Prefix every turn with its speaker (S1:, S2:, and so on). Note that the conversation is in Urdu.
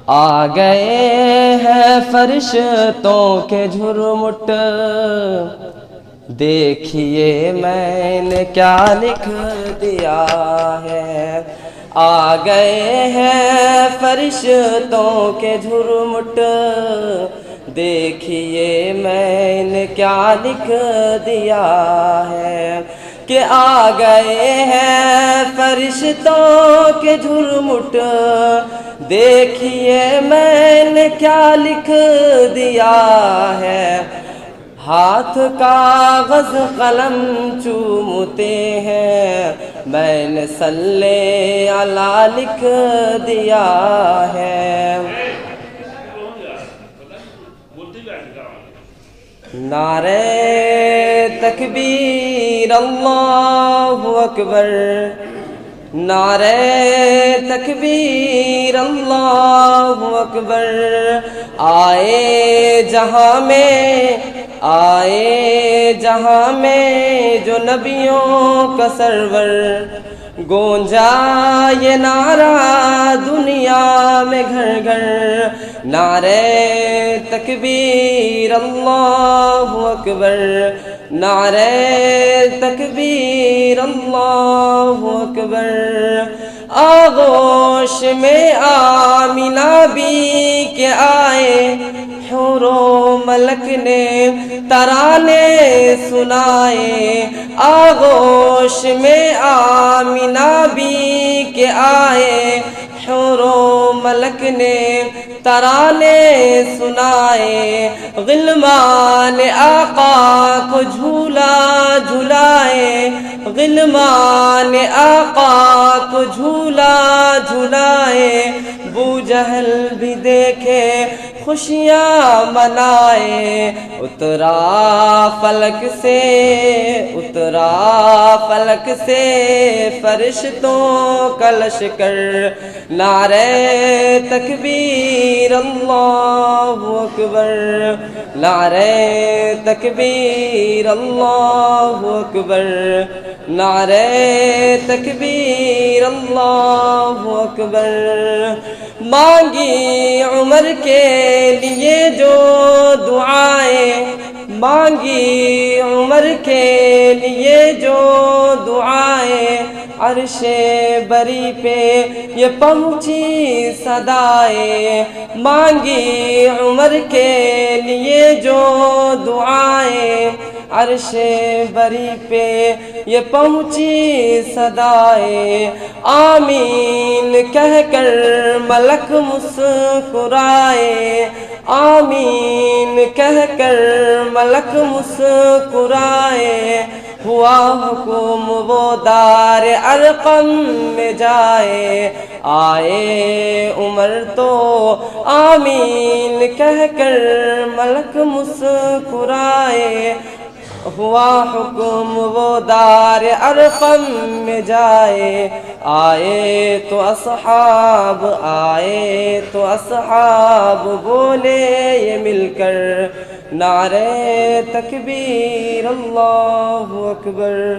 S1: آ گئے ہیں فرشتوں کے جھرمٹ، دیکھیے میں نے کیا لکھ دیا ہے۔ آ گئے ہیں فرشتوں کے جھرمٹ، دیکھیے میں نے کیا لکھ دیا ہے۔ کہ آ گئے ہیں فرشتوں کے جھرمٹ، دیکھیے میں نے کیا لکھ دیا ہے۔ ہاتھ کاغذ قلم چومتے ہیں، میں نے صلی علی لکھ دیا ہے۔ نعرہ تکبیر اللہ اکبر، نعرہ تکبیر اللہ اکبر۔ آئے جہاں میں جو نبیوں کا سرور، گونجا یہ نعرہ دنیا میں گھر گھر۔ نعرہ تکبیر اللہ اکبر، نعرہ تکبیر اللہ اکبر۔ آغوش میں آمینہ بھی کے آئے، حور و ملک نے ترانے سنائے۔ آغوش میں آمینہ بھی کے آئے، حور و ملک نے ترانے سنائے۔ غلمان آقا کو جھولا جھلائے، غلمان آقا کو جھولا جھلائے۔ ابو جہل بھی دیکھے خوشیاں منائے۔ اترا فلک سے فرشتوں کا لشکر، نعرہ تکبیر اللہ اکبر، نعرہ تکبیر اللہ اکبر، نعرہ تکبیر اللہ اکبر۔ مانگی عمر کے لیے جو دعائیں، مانگی عمر کے لیے جو دعائیں، عرش بری پہ یہ پہنچی صدائیں۔ مانگی عمر کے لیے جو دعائیں، عرش بری پہ یہ پہنچی صدائیں۔ آمین کہہ کر ملک مسکرائے، آمین کہہ کر ملک مسکرائے۔ ہوا حکم وہ دار ارقم میں جائے، آئے عمر تو آمین کہہ کر ملک مسکرائے۔ ہوا حکم وہ دار ارقم میں جائے، آئے تو اصحاب بولے یہ مل کر، نعرہ تکبیر اللہ اکبر۔